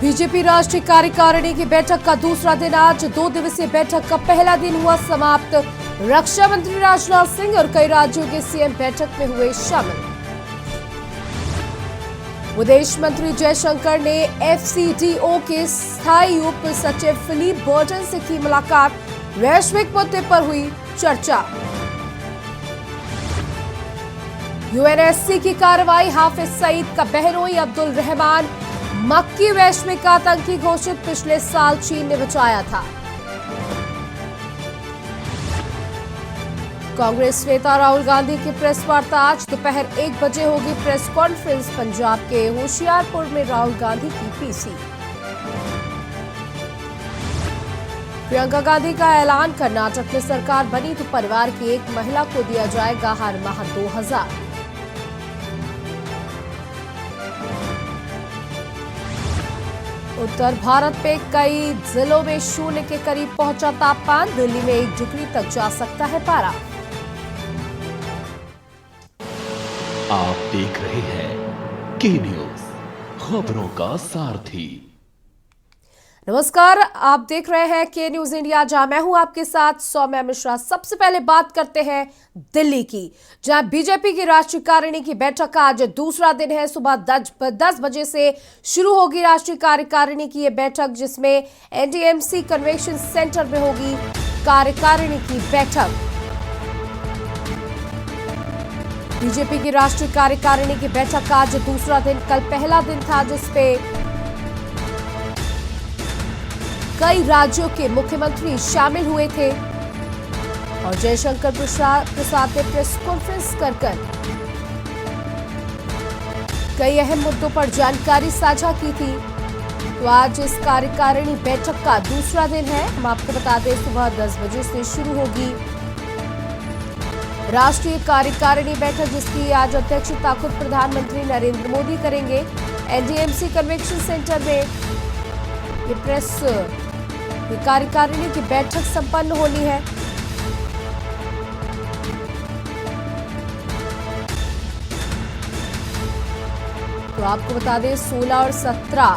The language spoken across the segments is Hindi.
बीजेपी राष्ट्रीय कार्यकारिणी की बैठक का दूसरा दिन आज 2 दिवसीय बैठक का पहला दिन हुआ समाप्त। रक्षा मंत्री राजनाथ सिंह और कई राज्यों के सीएम बैठक में हुए शामिल। विदेश मंत्री जयशंकर ने एफसीडीओ के स्थायी उप सचिव फिलिप बर्टन से की मुलाकात। वैश्विक मुद्दे पर हुई चर्चा। यूएनएससी की कार्रवाई, हाफिज सईद का बहनोई अब्दुल रहमान मक्की वैश्विक आतंकी घोषित, पिछले साल चीन ने बचाया था। कांग्रेस नेता राहुल गांधी की प्रेस वार्ता आज दोपहर 1 बजे होगी। प्रेस कॉन्फ्रेंस पंजाब के होशियारपुर में राहुल गांधी की पीसी। प्रियंका गांधी का ऐलान, कर्नाटक में सरकार बनी तो परिवार की एक महिला को दिया जाएगा हर माह 2000। उत्तर भारत में कई जिलों में 0 के करीब पहुंचा तापमान। दिल्ली में 1 डिग्री तक जा सकता है पारा। आप देख रहे हैं के न्यूज, खबरों का सारथी। नमस्कार, आप देख रहे हैं के न्यूज इंडिया, जहां मैं हूं आपके साथ सौम्या मिश्रा। सबसे पहले बात करते हैं दिल्ली की, जहां बीजेपी की राष्ट्रीय कार्यकारिणी की बैठक का आज दूसरा दिन है। सुबह 10 बजे से शुरू होगी राष्ट्रीय कार्यकारिणी की यह बैठक, जिसमें एनडीएमसी कन्वेंशन सेंटर में होगी कार्यकारिणी की बैठक। बीजेपी की राष्ट्रीय कार्यकारिणी की बैठक का आज दूसरा दिन, कल पहला दिन था जिसपे कई राज्यों के मुख्यमंत्री शामिल हुए थे और जयशंकर प्रसाद ने प्रेस कॉन्फ्रेंस कर कई अहम मुद्दों पर जानकारी साझा की थी। तो आज इस कार्यकारिणी बैठक का दूसरा दिन है। हम आपको बता दें, सुबह 10 बजे से शुरू होगी राष्ट्रीय कार्यकारिणी बैठक, जिसकी आज अध्यक्षता खुद प्रधानमंत्री नरेंद्र मोदी करेंगे। एनडीएमसी कन्वेंशन सेंटर में ये कार्यकारिणी की बैठक संपन्न होनी है। तो आपको बता दें, 16 और 17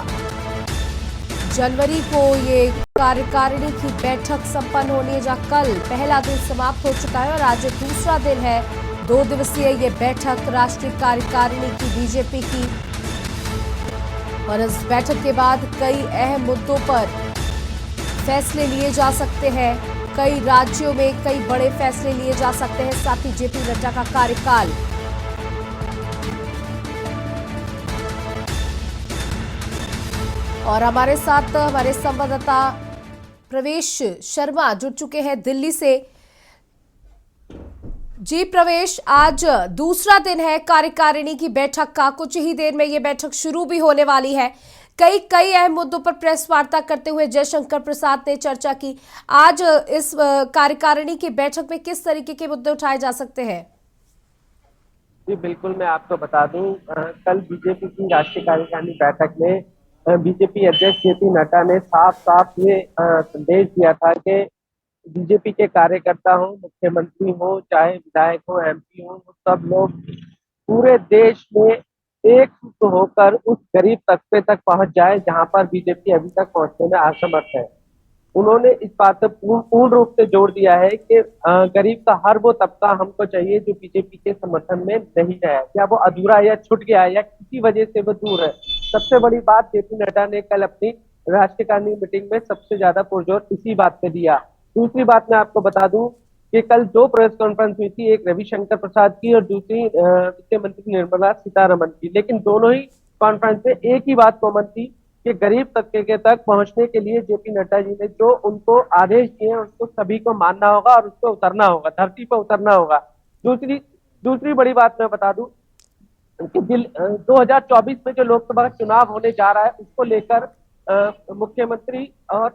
जनवरी को ये कार्यकारिणी की बैठक संपन्न होनी है, जहां कल पहला दिन समाप्त हो चुका है और आज दूसरा दिन है 2 दिवसीय ये बैठक राष्ट्रीय कार्यकारिणी की बीजेपी की। और इस बैठक के बाद कई अहम मुद्दों पर फैसले लिए जा सकते हैं। कई राज्यों में कई बड़े फैसले लिए जा सकते हैं। साथ ही जेपी नड्डा का कार्यकाल, और हमारे साथ हमारे संवाददाता प्रवेश शर्मा जुड़ चुके हैं दिल्ली से। जी प्रवेश, आज दूसरा दिन है कार्यकारिणी की बैठक का। कुछ ही देर में ये बैठक शुरू भी होने वाली है। कई अहम मुद्दों पर प्रेस वार्ता करते हुए जयशंकर प्रसाद ने चर्चा की। आज इस कार्यकारिणी की बैठक में किस तरीके के मुद्दे उठाए जा सकते हैं? जी बिल्कुल, मैं आपको बता दूं, कल बीजेपी की राष्ट्रीय कार्यकारिणी बैठक में बीजेपी अध्यक्ष जेपी नड्डा ने साफ ये संदेश दिया था कि बीजेपी के कार्यकर्ता हो, मुख्यमंत्री हो, चाहे विधायक हो, एमपी हो, सब लोग पूरे देश में एकजुट होकर उस गरीब तबके तक पहुंच जाए जहां पर बीजेपी अभी तक पहुंचने में असमर्थ है। उन्होंने इस बात पर पूर्ण रूप से जोर दिया है कि गरीब का हर वो तबका हमको चाहिए जो बीजेपी के समर्थन में नहीं है, या वो अधूरा या छूट गया है या किसी वजह से वो दूर है। सबसे बड़ी बात, जेपी नड्डा ने कल अपनी राष्ट्रीय कार्यकारिणी मीटिंग में सबसे ज्यादा पुरजोर इसी बात पे दिया। दूसरी बात मैं आपको बता दूं कि कल 2 प्रेस कॉन्फ्रेंस हुई थी, एक रविशंकर प्रसाद की और दूसरी वित्त मंत्री निर्मला सीतारमण की, लेकिन दोनों ही कॉन्फ्रेंस में एक ही बात कॉमन थी कि गरीब तबके के तक पहुंचने के लिए जेपी नड्डा जी ने जो उनको आदेश दिए हैं उसको सभी को मानना होगा और उस पर उतरना होगा, धरती पर उतरना होगा। दूसरी बड़ी बात मैं बता दूं कि 2024 में जो लोकसभा चुनाव होने जा रहा है, उसको लेकर मुख्यमंत्री और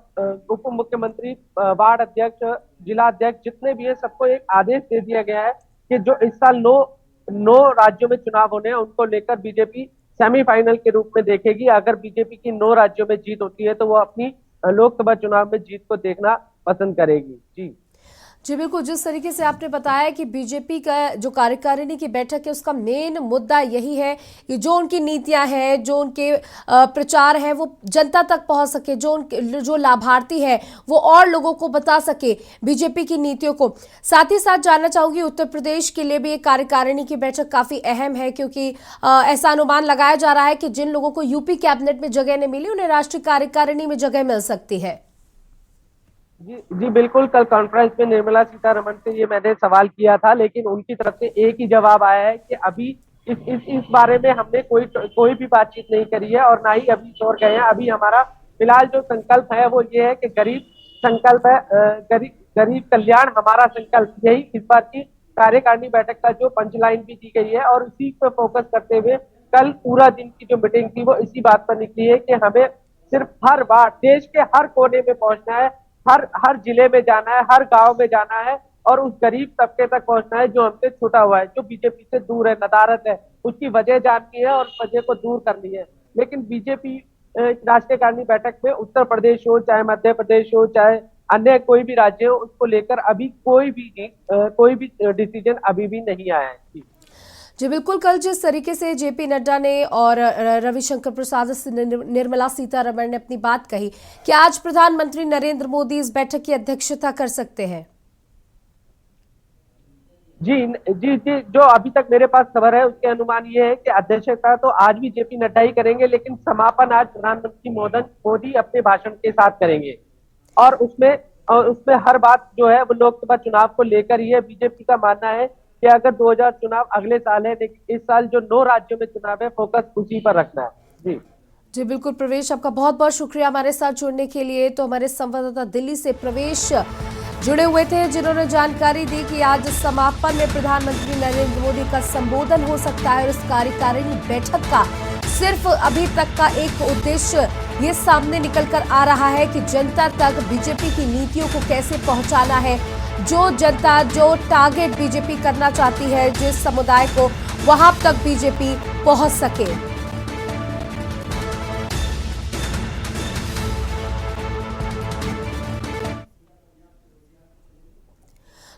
उप मुख्यमंत्री, वार्ड अध्यक्ष, जिला अध्यक्ष जितने भी है, सबको एक आदेश दे दिया गया है कि जो इस साल 9 राज्यों में चुनाव होने हैं, उनको लेकर बीजेपी सेमीफाइनल के रूप में देखेगी। अगर बीजेपी की 9 राज्यों में जीत होती है तो वो अपनी लोकसभा चुनाव में जीत को देखना पसंद करेगी। जी जी बिल्कुल, जिस तरीके से आपने बताया कि बीजेपी का जो कार्यकारिणी की बैठक है उसका मेन मुद्दा यही है कि जो उनकी नीतियां हैं, जो उनके प्रचार है वो जनता तक पहुंच सके, जो लाभार्थी है वो और लोगों को बता सके बीजेपी की नीतियों को। साथ ही साथ जानना चाहूंगी, उत्तर प्रदेश के लिए भी ये कार्यकारिणी की बैठक काफी अहम है, क्योंकि ऐसा अनुमान लगाया जा रहा है कि जिन लोगों को यूपी कैबिनेट में जगह नहीं मिली उन्हें राष्ट्रीय कार्यकारिणी में जगह मिल सकती है। जी बिल्कुल, कल कॉन्फ्रेंस में निर्मला सीतारमण से ये मैंने सवाल किया था, लेकिन उनकी तरफ से एक ही जवाब आया है कि अभी इस बारे में हमने कोई भी बातचीत नहीं करी है और ना ही अभी शोर गए हैं। अभी हमारा फिलहाल जो संकल्प है वो ये है कि गरीब संकल्प है, गरीब कल्याण हमारा संकल्प, यही इस बार की कार्यकारिणी बैठक का जो पंचलाइन भी दी गई है। और इसी पर फोकस करते हुए कल पूरा दिन की जो मीटिंग थी वो इसी बात पर निकली है कि हमें सिर्फ हर बार देश के हर कोने में पहुंचना है, हर जिले में जाना है, हर गांव में जाना है और उस गरीब तबके तक पहुंचना है जो हमसे छूटा हुआ है, जो बीजेपी से दूर है, नदारद है, उसकी वजह जाननी है और उस वजह को दूर करनी है। लेकिन बीजेपी राष्ट्रीय कार्यकारिणी बैठक में उत्तर प्रदेश हो, चाहे मध्य प्रदेश हो, चाहे अन्य कोई भी राज्य हो, उसको लेकर अभी कोई भी डिसीजन अभी भी नहीं आया है। जी बिल्कुल, कल जिस तरीके से जेपी नड्डा ने और रविशंकर प्रसाद से निर्मला सीतारमण ने अपनी बात कही कि आज प्रधानमंत्री नरेंद्र मोदी इस बैठक की अध्यक्षता कर सकते हैं। जी, जो अभी तक मेरे पास खबर है उसके अनुमान ये है कि अध्यक्षता तो आज भी जेपी नड्डा ही करेंगे, लेकिन समापन आज प्रधानमंत्री मोदी अपने भाषण के साथ करेंगे और उसमें हर बात जो है वो लोकसभा चुनाव को लेकर ही है। बीजेपी का मानना है कि अगर 2000 चुनाव अगले साल है, लेकिन इस साल जो 9 राज्यों में चुनाव है, फोकस उसी पर रखना है। जी बिल्कुल प्रवेश, आपका बहुत बहुत शुक्रिया हमारे साथ जुड़ने के लिए। तो हमारे संवाददाता दिल्ली से प्रवेश जुड़े हुए थे, जिन्होंने जानकारी दी कि आज समापन में प्रधानमंत्री नरेंद्र मोदी का संबोधन हो सकता है और इस कार्यकारिणी बैठक का सिर्फ अभी तक का एक उद्देश्य ये सामने निकल कर आ रहा है कि जनता तक बीजेपी की नीतियों को कैसे पहुंचाना है। जो जनता, जो टारगेट बीजेपी करना चाहती है, जिस समुदाय को, वहां तक बीजेपी पहुंच सके।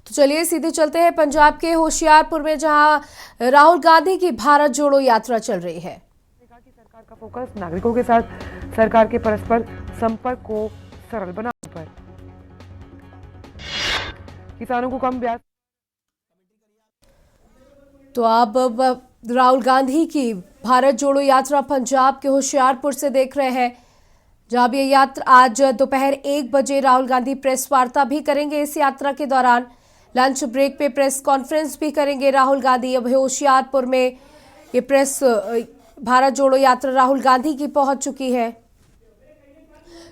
तो चलिए सीधे चलते हैं पंजाब के होशियारपुर में, जहां राहुल गांधी की भारत जोड़ो यात्रा चल रही है। सरकार का फोकस नागरिकों के साथ सरकार के परस्पर संपर्क को सरल बनाने पर, किसानों को कम ब्याज। तो अब राहुल गांधी की भारत जोड़ो यात्रा पंजाब के होशियारपुर से देख रहे हैं, जहां ये यात्रा आज दोपहर 1 बजे राहुल गांधी प्रेस वार्ता भी करेंगे। इस यात्रा के दौरान लंच ब्रेक पे प्रेस कॉन्फ्रेंस भी करेंगे राहुल गांधी। अब होशियारपुर में ये प्रेस भारत जोड़ो यात्रा राहुल गांधी की पहुंच चुकी है।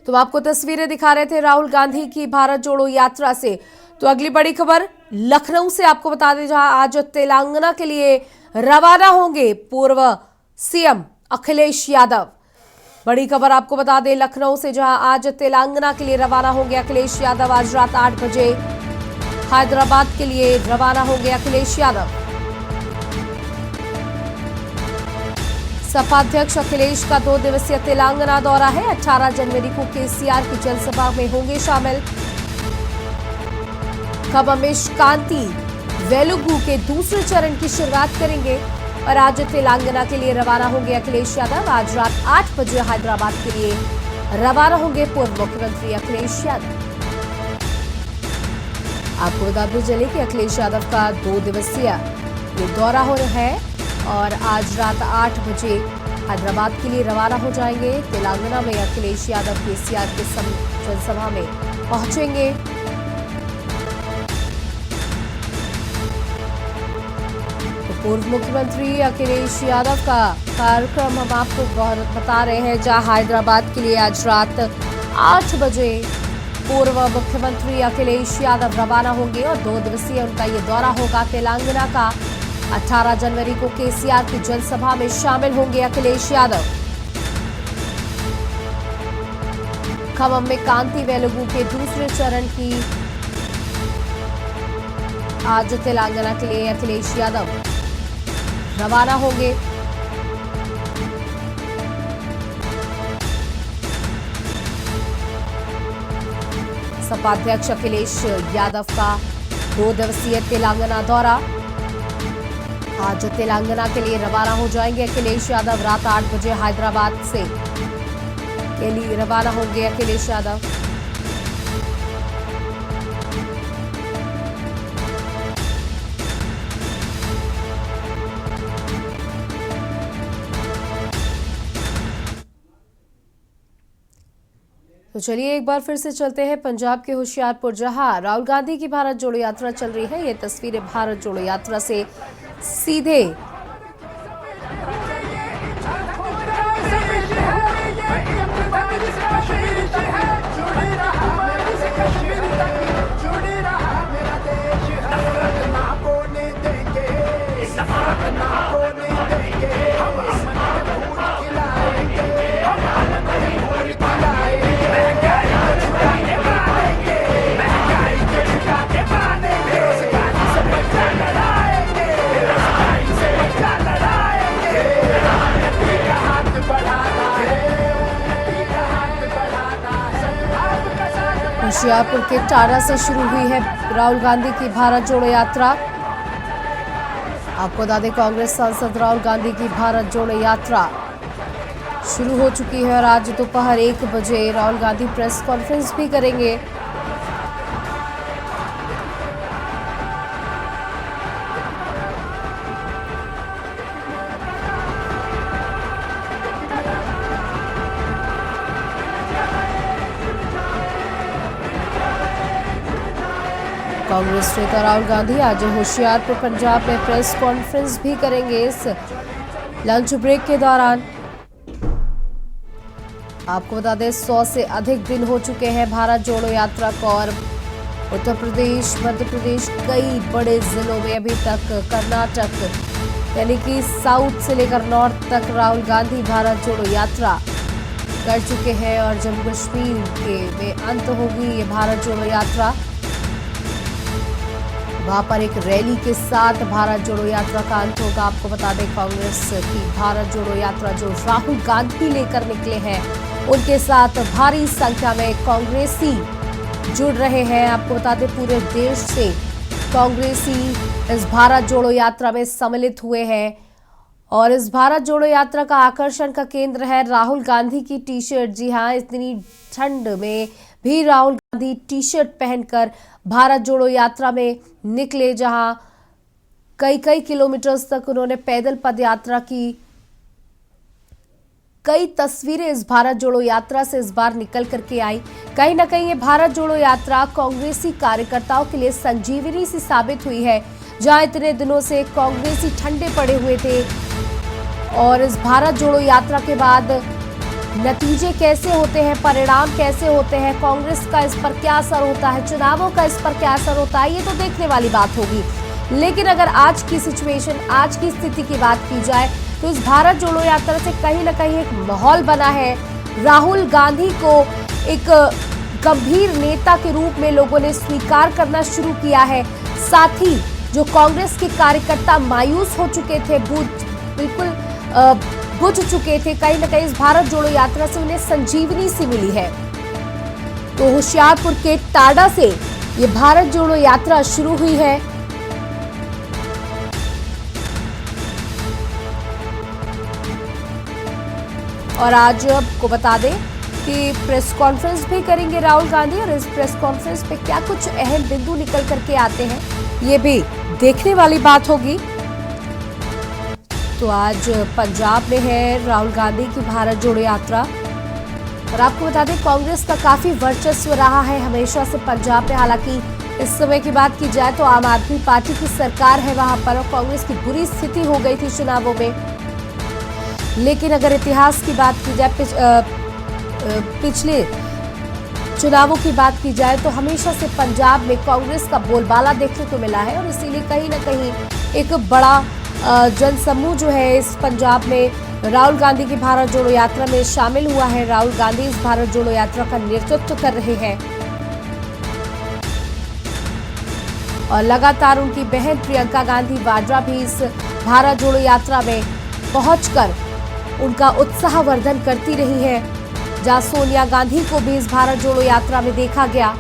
तो आपको तस्वीरें दिखा रहे थे राहुल गांधी की भारत जोड़ो यात्रा से। तो अगली बड़ी खबर लखनऊ से आपको बता दें, जहां आज तेलंगाना के लिए रवाना होंगे पूर्व सीएम अखिलेश यादव। बड़ी खबर आपको बता दें लखनऊ से, जहां आज तेलंगाना के लिए रवाना होंगे अखिलेश यादव। आज रात 8 बजे हैदराबाद के लिए रवाना होंगे अखिलेश यादव। सपा अध्यक्ष अखिलेश का 2 दिवसीय तेलंगाना दौरा है। 18 जनवरी को केसीआर की जनसभा में होंगे शामिल। खम्ममेश कांति वेलुगु के दूसरे चरण की शुरुआत करेंगे और आज तेलंगाना के लिए रवाना होंगे अखिलेश यादव। आज रात 8 बजे हैदराबाद के लिए रवाना होंगे पूर्व मुख्यमंत्री अखिलेश यादव। आपको बताते चले कि अखिलेश यादव का 2 दिवसीय ये दौरा हो रहा है और आज रात 8 बजे हैदराबाद के लिए रवाना हो जाएंगे। तेलंगाना में अखिलेश यादव केसीआर के जनसभा में पहुंचेंगे। तो पूर्व मुख्यमंत्री अखिलेश यादव का कार्यक्रम हम आपको बता रहे हैं, जहां हैदराबाद के लिए आज रात 8 बजे पूर्व मुख्यमंत्री अखिलेश यादव रवाना होंगे और 2 दिवसीय उनका ये दौरा होगा तेलंगाना का। 18 जनवरी को केसीआर की जनसभा में शामिल होंगे अखिलेश यादव। खम्मम में कांति वेलुगु के दूसरे चरण की आज तेलंगाना के लिए अखिलेश यादव रवाना होंगे। सपा अध्यक्ष अखिलेश यादव का 2 दिवसीय तेलंगाना दौरा। आज तेलंगाना के लिए रवाना हो जाएंगे अखिलेश यादव। रात 8 बजे हैदराबाद से के लिए रवाना होंगे अखिलेश यादव। तो चलिए एक बार फिर से चलते हैं पंजाब के होशियारपुर, जहां राहुल गांधी की भारत जोड़ो यात्रा चल रही है। ये तस्वीरें भारत जोड़ो यात्रा से सीधे होशियारपुर के टाडा से शुरू हुई है राहुल गांधी की भारत जोड़ो यात्रा। आपको बता दें, कांग्रेस सांसद राहुल गांधी की भारत जोड़ो यात्रा शुरू हो चुकी है और आज दोपहर 1 बजे राहुल गांधी प्रेस कॉन्फ्रेंस भी करेंगे। कांग्रेस नेता राहुल गांधी आज होशियारपुर पंजाब में प्रेस कॉन्फ्रेंस भी करेंगे। इस लंच ब्रेक के दौरान आपको बता दें, 100 से अधिक दिन हो चुके हैं भारत जोड़ो यात्रा को और उत्तर प्रदेश, मध्य प्रदेश, कई बड़े जिलों में अभी तक, कर्नाटक यानी कि साउथ से लेकर नॉर्थ तक राहुल गांधी भारत जोड़ो यात्रा कर चुके हैं और जम्मू कश्मीर के में अंत होगी ये भारत जोड़ो यात्रा। वहां पर एक रैली के साथ भारत जोड़ो यात्रा का अंत होगा। आपको बता दें, कांग्रेस की भारत जोड़ो यात्रा जो राहुल गांधी लेकर निकले हैं, उनके साथ भारी संख्या में कांग्रेसी जुड़ रहे हैं। आपको बता दें, पूरे देश से कांग्रेसी इस भारत जोड़ो यात्रा में सम्मिलित हुए हैं और इस भारत जोड़ो यात्रा का आकर्षण का केंद्र है राहुल गांधी की टी शर्ट। जी हाँ, इतनी ठंड में भी राहुल गांधी टी शर्ट पहनकर भारत जोड़ो यात्रा में निकले, जहां कई किलोमीटर तक उन्होंने पैदल पदयात्रा की। कई तस्वीरें इस भारत जोड़ो यात्रा से इस बार निकल करके आई। कहीं ना कहीं ये भारत जोड़ो यात्रा कांग्रेसी कार्यकर्ताओं के लिए संजीवनी सी साबित हुई है, जहां इतने दिनों से कांग्रेसी ठंडे पड़े हुए थे और इस भारत जोड़ो यात्रा के बाद नतीजे कैसे होते हैं, परिणाम कैसे होते हैं, कांग्रेस का इस पर क्या असर होता है, चुनावों का इस पर क्या असर होता है, ये तो देखने वाली बात होगी। लेकिन अगर आज की सिचुएशन, आज की स्थिति की बात की जाए तो इस भारत जोड़ो यात्रा से कहीं ना कहीं एक माहौल बना है। राहुल गांधी को एक गंभीर नेता के रूप में लोगों ने स्वीकार करना शुरू किया है। साथ ही जो कांग्रेस के कार्यकर्ता मायूस हो चुके थे, बिल्कुल बुझ चुके थे, कहीं ना कहीं इस भारत जोड़ो यात्रा से उन्हें संजीवनी सी मिली है। तो होशियारपुर के टाडा से ये भारत जोड़ो यात्रा शुरू हुई है और आज आपको बता दें कि प्रेस कॉन्फ्रेंस भी करेंगे राहुल गांधी और इस प्रेस कॉन्फ्रेंस पे क्या कुछ अहम बिंदु निकल करके आते हैं, ये भी देखने वाली बात होगी। तो आज पंजाब में है राहुल गांधी की भारत जोड़ो यात्रा और आपको बता दें, कांग्रेस का काफी वर्चस्व रहा है हमेशा से पंजाब में। हालांकि इस समय की बात की जाए तो आम आदमी पार्टी की सरकार है वहां पर और कांग्रेस की बुरी स्थिति हो गई थी चुनावों में। लेकिन अगर इतिहास की बात की जाए, पिछले चुनावों की बात की जाए तो हमेशा से पंजाब में कांग्रेस का बोलबाला देखने को मिला है और इसीलिए कहीं ना कहीं एक बड़ा जनसमूह जो है इस पंजाब में राहुल गांधी की भारत जोड़ो यात्रा में शामिल हुआ है। राहुल गांधी इस भारत जोड़ो यात्रा का नेतृत्व कर रहे हैं और लगातार उनकी बहन प्रियंका गांधी वाड्रा भी इस भारत जोड़ो यात्रा में पहुंचकर उनका उत्साहवर्धन करती रही है, जहां सोनिया गांधी को भी इस भारत जोड़ो यात्रा में देखा गया।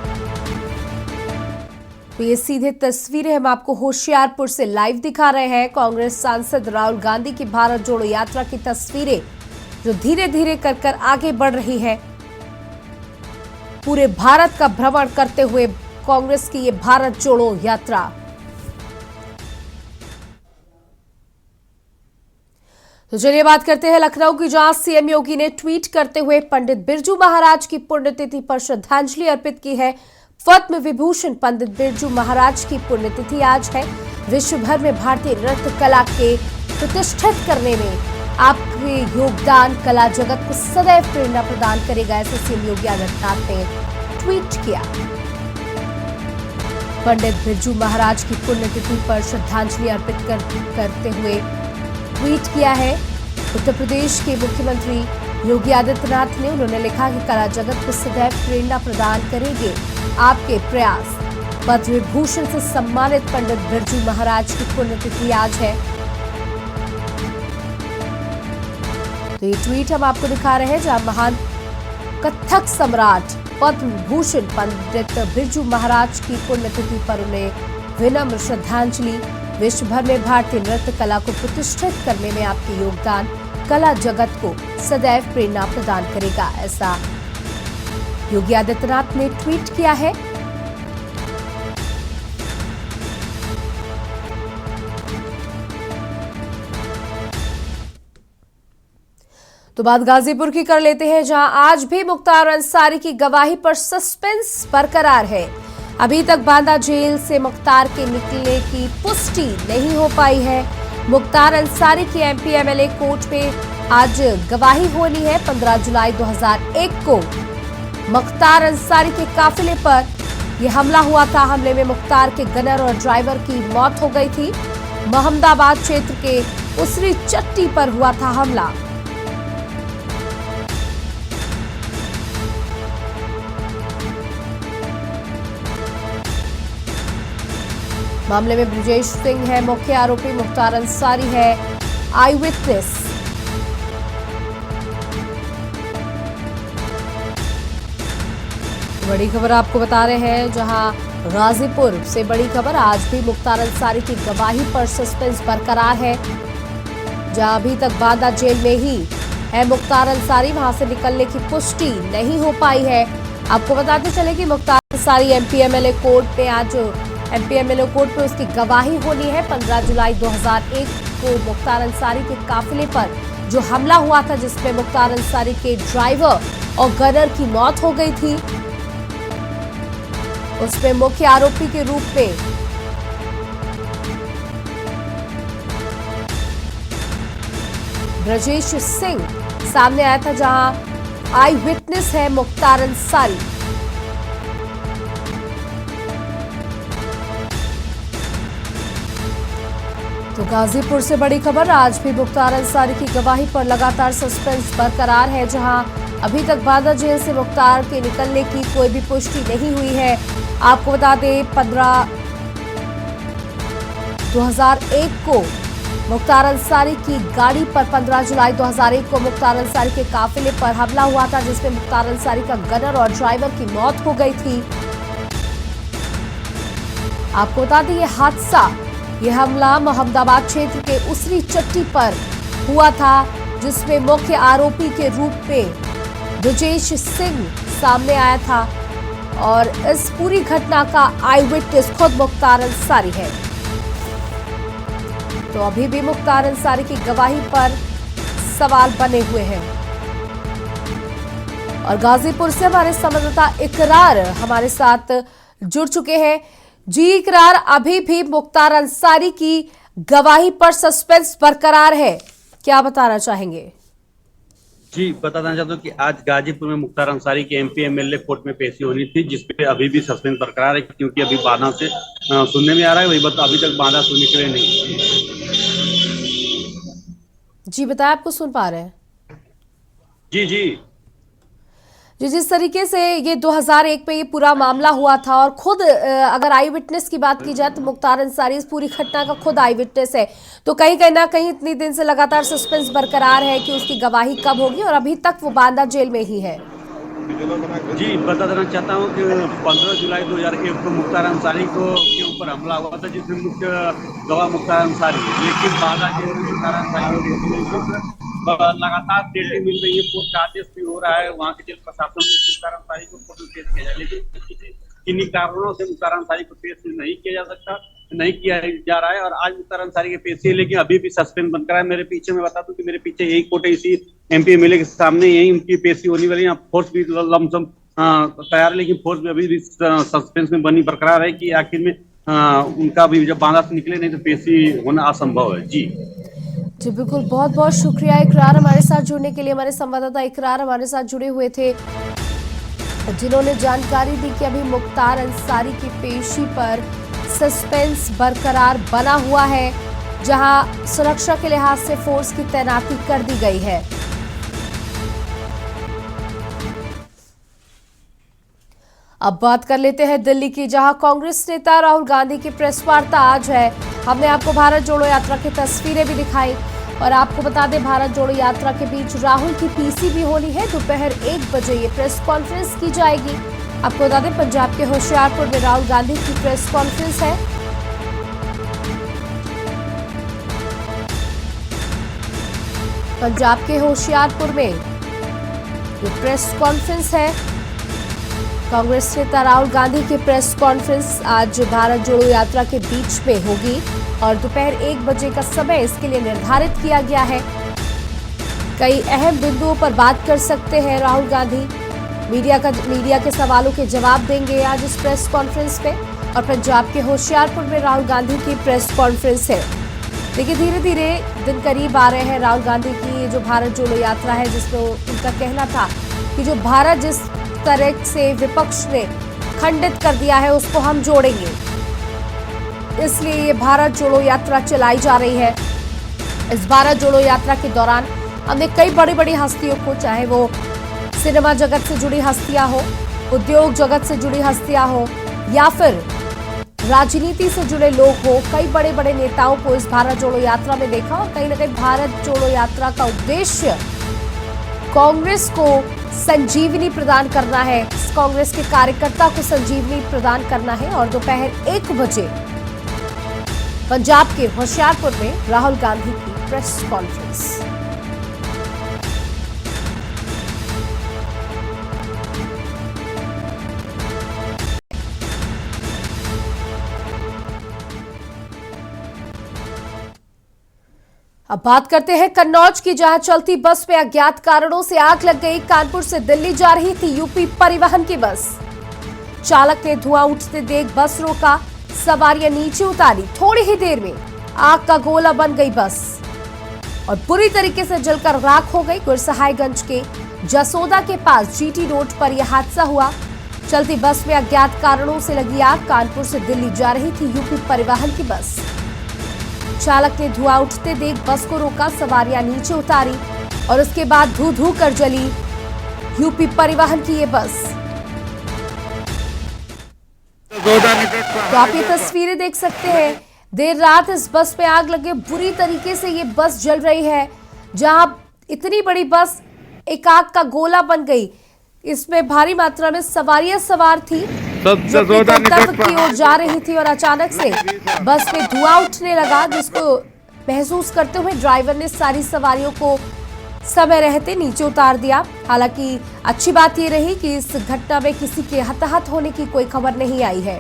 तो ये सीधे तस्वीरें हम आपको होशियारपुर से लाइव दिखा रहे हैं। कांग्रेस सांसद राहुल गांधी की भारत जोड़ो यात्रा की तस्वीरें जो धीरे धीरे कर आगे बढ़ रही है। पूरे भारत का भ्रमण करते हुए कांग्रेस की ये भारत जोड़ो यात्रा। तो चलिए बात करते हैं लखनऊ की, जहां सीएम योगी ने ट्वीट करते हुए पंडित बिरजू महाराज की पुण्यतिथि पर श्रद्धांजलि अर्पित की है। पद्म विभूषण पंडित बिरजू महाराज की पुण्यतिथि आज है। विश्व भर में भारतीय नृत्य कला के प्रतिष्ठित करने में आपके योगदान कला जगत को सदैव प्रेरणा प्रदान करेगा, ऐसे सीएम योगी आदित्यनाथ ने ट्वीट किया। पंडित बिरजू महाराज की पुण्यतिथि पर श्रद्धांजलि अर्पित करते हुए ट्वीट किया है उत्तर प्रदेश के मुख्यमंत्री योगी आदित्यनाथ ने। उन्होंने लिखा कि कला जगत को सदैव प्रेरणा प्रदान करेंगे आपके प्रयास। पद्म विभूषण से सम्मानित पंडित बिरजू महाराज की पुण्यतिथि आज है। तो ये ट्वीट हम आपको दिखा रहे हैं, जहां महान कथक सम्राट पद्म विभूषण पंडित बिरजू महाराज की पुण्यतिथि पर उन्हें विनम्र श्रद्धांजलि। विश्व भर में भारतीय नृत्य कला को प्रतिष्ठित करने में आपके योगदान कला जगत को सदैव प्रेरणा प्रदान करेगा, ऐसा योगी आदित्यनाथ ने ट्वीट किया है। तो बात गाजीपुर की कर लेते हैं, जहां आज भी मुख्तार अंसारी की गवाही पर सस्पेंस बरकरार है। अभी तक बांदा जेल से मुख्तार के निकलने की पुष्टि नहीं हो पाई है। मुख्तार अंसारी की एमपी एमएलए कोर्ट में आज गवाही होनी है। 15 जुलाई 2001 को मुख्तार अंसारी के काफिले पर यह हमला हुआ था। हमले में मुख्तार के गनर और ड्राइवर की मौत हो गई थी। मोहम्मदाबाद क्षेत्र के उसरी चट्टी पर हुआ था हमला। मामले में ब्रजेश सिंह है मुख्य आरोपी, मुख्तार अंसारी है आई विटनेस। बड़ी खबर आपको बता रहे हैं, जहां गाजीपुर से बड़ी खबर। आज भी मुख्तार अंसारी की गवाही पर सस्पेंस बरकरार है। जहां अभी तक बांदा जेल में ही है मुख्तार अंसारी, वहां से निकलने की पुष्टि नहीं हो पाई है। आपको बताते चले कि Mukhtar Ansari MP MLA court में आज एमपी एमएलए कोर्ट में उसकी गवाही होनी है। 15 जुलाई 2001 को मुख्तार अंसारी के काफिले पर जो हमला हुआ था, जिसमें मुख्तार अंसारी के ड्राइवर और गनर की मौत हो गई थी, उसमें मुख्य आरोपी के रूप में ब्रजेश सिंह सामने आया था, जहां आई विटनेस है मुख्तार अंसारी। तो गाजीपुर से बड़ी खबर। आज भी मुख्तार अंसारी की गवाही पर लगातार सस्पेंस बरकरार है, जहां अभी तक बांदा जेल से मुख्तार के निकलने की कोई भी पुष्टि नहीं हुई है। आपको बता दें 2001 को मुख्तार अंसारी की गाड़ी पर 15 जुलाई 2001 को मुख्तार अंसारी के काफिले पर हमला हुआ था, जिसमें मुख्तार अंसारी का गनर और ड्राइवर की मौत हो गई थी। आपको बता दें यह हमला मोहम्मदाबाद क्षेत्र के उसरी चट्टी पर हुआ था, जिसमें मुख्य आरोपी के रूप में ब्रजेश सिंह सामने आया था और इस पूरी घटना का आई विटनेस खुद मुख्तार अंसारी है। तो अभी भी मुख्तार अंसारी की गवाही पर सवाल बने हुए हैं। और गाजीपुर से हमारे संवाददाता इकरार हमारे साथ जुड़ चुके हैं। जी इकरार, अभी भी मुख्तार अंसारी की गवाही पर सस्पेंस बरकरार है, क्या बताना चाहेंगे? जी, बताना चाहता हूँ कि आज गाजीपुर में मुख्तार अंसारी की एमपी एमएलए कोर्ट में पेशी होनी थी, जिसपे अभी भी सस्पेंस बरकरार है, क्योंकि अभी बांदा से सुनने में आ रहा है, वही बात अभी तक बांदा सुनने के लिए नहीं। जी बताए, आपको सुन पा रहे हैं? जी, जिस तरीके से ये 2001 में ये पूरा मामला हुआ था, और खुद अगर आई विटनेस की बात की जाए तो मुख्तार अंसारी इस पूरी घटना का खुद आई विटनेस है, तो कहीं ना कहीं इतनी दिन से लगातार सस्पेंस बरकरार है कि उसकी गवाही कब होगी, और अभी तक वो बांदा जेल में ही है। जी बता देना चाहता हूँ कि 15 जुलाई 2001 को मुख्तार अंसारी के ऊपर हमला हुआ था, जिसमें मुख्य गवाह मुख्तार अंसारी, लेकिन बाद मुख्तार अंसारी को लगातार डेटें मिल रही है, कोर्ट का आदेश भी हो रहा है वहाँ के जेल प्रशासन में मुख्तार अंसारी को कोर्ट में पेश किया जाए, लेकिन किन्हीं कारणों से मुख्तार अंसारी को पेश नहीं किया जा सकता, नहीं किया जा रहा है। और आज मुख्तार अंसारी की पेशी है, लेकिन अभी भी सस्पेंस बनकर है। मेरे पीछे मैं बता दूं कि मेरे पीछे यही कोर्ट है, इसी MP MLA के सामने यही उनकी पेशी होने वाली है। फोर्स भी लमसम तैयार है, लेकिन फोर्स भी अभी भी सस्पेंस में बनी बरकरार है कि आखिर में उनका भी जब बांधा से निकले, नहीं तो पेशी होना असंभव है। जी बिल्कुल, बहुत बहुत शुक्रिया इकरार हमारे साथ जुड़ने के लिए। हमारे संवाददाता इकरार हमारे साथ जुड़े हुए थे, जिन्होंने जानकारी दी कि अभी मुख्तार अंसारी की पेशी पर सस्पेंस बरकरार बना हुआ है, जहां सुरक्षा के लिहाज से फोर्स की तैनाती कर दी गई है। अब बात कर लेते हैं दिल्ली की, जहां कांग्रेस नेता राहुल गांधी की प्रेस वार्ता आज है। हमने आपको भारत जोड़ो यात्रा की तस्वीरें भी दिखाई और आपको बता दें, भारत जोड़ो यात्रा के बीच राहुल की PC भी होनी है। दोपहर 1 बजे ये प्रेस कॉन्फ्रेंस की जाएगी। आपको बता दें, पंजाब के होशियारपुर में राहुल गांधी की प्रेस कॉन्फ्रेंस है। पंजाब के होशियारपुर में ये प्रेस कॉन्फ्रेंस है। कांग्रेस नेता राहुल गांधी की प्रेस कॉन्फ्रेंस आज भारत जोड़ो यात्रा के बीच में होगी और दोपहर 1 बजे का समय इसके लिए निर्धारित किया गया है। कई अहम बिंदुओं पर बात कर सकते हैं राहुल गांधी। मीडिया के सवालों के जवाब देंगे आज इस प्रेस कॉन्फ्रेंस में। और पंजाब के होशियारपुर में राहुल गांधी की प्रेस कॉन्फ्रेंस है। देखिए, धीरे धीरे दिन करीब आ रहे हैं राहुल गांधी की जो भारत जोड़ो यात्रा है, जिसमें उनका कहना था कि जो भारत जिस तरह से विपक्ष ने खंडित कर दिया है उसको हम जोड़ेंगे, इसलिए ये भारत जोड़ो यात्रा चलाई जा रही है। इस भारत जोड़ो यात्रा के दौरान हमने कई बड़ी बड़ी हस्तियों को, चाहे वो सिनेमा जगत से जुड़ी हस्तियां हो, उद्योग जगत से जुड़ी हस्तियां हो या फिर राजनीति से जुड़े लोग हो, कई बड़े बड़े नेताओं को इस भारत जोड़ो यात्रा में देखा। और कहीं ना कहीं भारत जोड़ो यात्रा का उद्देश्य कांग्रेस को संजीवनी प्रदान करना है, कांग्रेस के कार्यकर्ता को संजीवनी प्रदान करना है। और दोपहर 1 बजे पंजाब के होशियारपुर में राहुल गांधी की प्रेस कॉन्फ्रेंस। अब बात करते हैं कन्नौज की, जहां चलती बस में अज्ञात कारणों से आग लग गई। कानपुर से दिल्ली जा रही थी यूपी परिवहन की बस। चालक ने धुआं उठते देख बस रोका, सवारियां नीचे उतारी। थोड़ी ही देर में आग का गोला बन गई बस और बुरी तरीके से जलकर राख हो गई। गुरसहायगंज के जसोदा के पास GT रोड पर यह हादसा हुआ। चलती बस में अज्ञात कारणों से लगी आग। कानपुर से दिल्ली जा रही थी यूपी परिवहन की बस। चालक ने धुआं उठते देख बस को रोका, सवारियां नीचे उतारी और उसके बाद धू धू कर जली यूपी परिवहन की ये बस। तो आप ये तस्वीरें देख सकते हैं, देर रात इस बस में आग लगे, बुरी तरीके से ये बस जल रही है। जहां इतनी बड़ी बस एक आग का गोला बन गई। इसमें भारी मात्रा में सवारियां सवार थी जो गंतव्य की ओर जा रही थी और अचानक से बस में धुआं उठने लगा, जिसको महसूस करते हुए ड्राइवर ने सारी सवारियों को समय रहते नीचे उतार दिया। हालांकि अच्छी बात यह रही कि इस घटना में किसी के हताहत होने की कोई खबर नहीं आई है।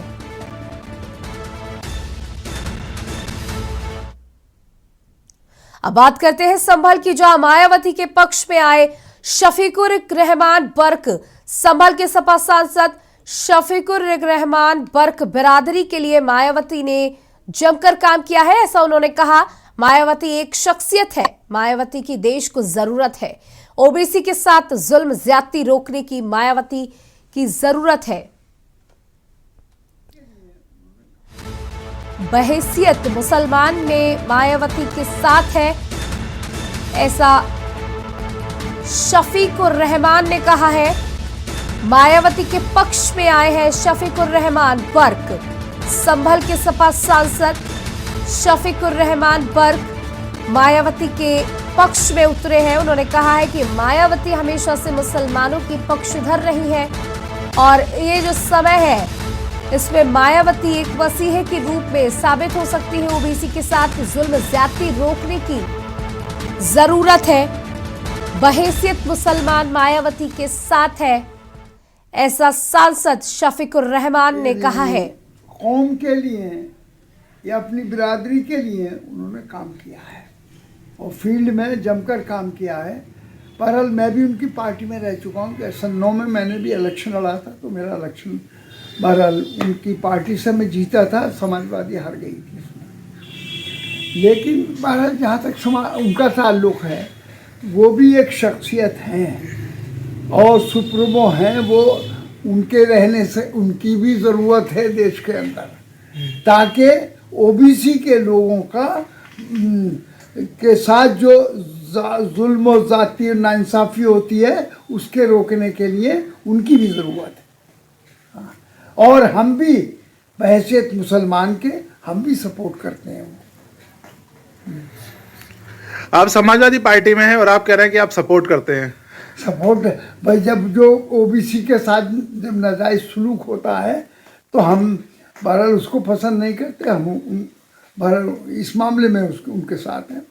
अब बात करते हैं संभल की, जहां मायावती के पक्ष में आए शफीकुर रहमान बर्क। संभल के सपा सांसद शफीकुर रहमान बर्क बिरादरी के लिए मायावती ने जमकर काम किया है, ऐसा उन्होंने कहा। मायावती एक शख्सियत है, मायावती की देश को जरूरत है। ओबीसी के साथ जुल्म ज्यादती रोकने की मायावती की जरूरत है। बहैसियत मुसलमान में मायावती के साथ है, ऐसा शफीकुर रहमान ने कहा है। मायावती के पक्ष में आए हैं शफीकुर रहमान बर्क। संभल के सपा सांसद शफीकुर रहमान बर्क मायावती के पक्ष में उतरे हैं। उन्होंने कहा है कि मायावती हमेशा से मुसलमानों की पक्षधर रही है और ये जो समय है इसमें मायावती एक मसीहे के रूप में साबित हो सकती है। ओबीसी के साथ जुल्म ज्यादती रोकने की जरूरत है। बहैसियत मुसलमान मायावती के साथ है, ऐसा सांसद शफीकुर रहमान ने कहा है। कौम के लिए या अपनी बिरादरी के लिए उन्होंने काम किया है और फील्ड में जमकर काम किया है। बहरहाल मैं भी उनकी पार्टी में रह चुका हूँ कि सन 9 में मैंने भी इलेक्शन लड़ा था, तो मेरा इलेक्शन बहरहाल उनकी पार्टी से मैं जीता था, समाजवादी हार गई थी उसमें। लेकिन बहरहाल जहाँ तक उनका ताल्लुक़ है, वो भी एक शख्सियत हैं और सुप्रीमो हैं। वो उनके रहने से उनकी भी ज़रूरत है देश के अंदर, ताकि ओबीसी के लोगों का के साथ जो जुल्म और ज़ाती नाइंसाफ़ी होती है उसके रोकने के लिए उनकी भी ज़रूरत है। और हम भी बहैसियत मुसलमान के हम भी सपोर्ट करते हैं। आप समाजवादी पार्टी में हैं और आप कह रहे हैं कि आप सपोर्ट करते हैं। सपोर्ट भाई, जब जो ओबीसी के साथ जब नाजायज़ सलूक होता है तो हम बहरहाल उसको पसंद नहीं करते। हम बहरहाल इस मामले में उनके साथ हैं।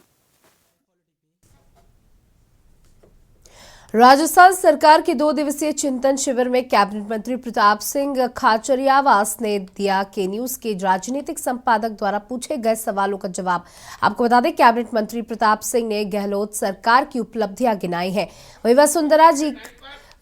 राजस्थान सरकार के 2 दिवसीय चिंतन शिविर में कैबिनेट मंत्री प्रताप सिंह खाचरियावास ने दिया के न्यूज के राजनीतिक संपादक द्वारा पूछे गए सवालों का जवाब। आपको बता दें, कैबिनेट मंत्री प्रताप सिंह ने गहलोत सरकार की उपलब्धियां गिनाई है। वहीं वसुंधरा जी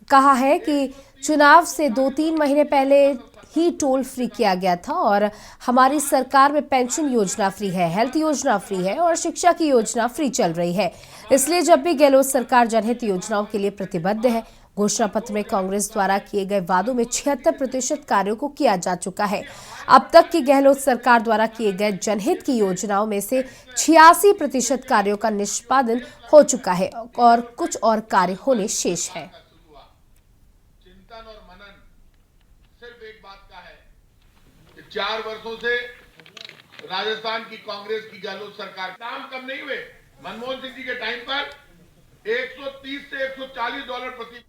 कहा है कि चुनाव से 2-3 महीने पहले ही टोल फ्री किया गया था और हमारी सरकार में पेंशन योजना फ्री है, हेल्थ योजना फ्री है और शिक्षा की योजना फ्री चल रही है। इसलिए जब भी गहलोत सरकार जनहित योजनाओं के लिए प्रतिबद्ध है। घोषणा पत्र में कांग्रेस द्वारा किए गए वादों में 76% कार्यों को किया जा चुका है। अब तक की गहलोत सरकार द्वारा किए गए जनहित की योजनाओं में से 86% कार्यों का निष्पादन हो चुका है और कुछ और कार्य होने शेष है। चिंतन और मनन सिर्फ एक बात का है कि 4 वर्षों से राजस्थान की कांग्रेस की गहलोत सरकार काम कम नहीं हुए। मनमोहन सिंह जी के टाइम पर 130 से 140 डॉलर प्रति।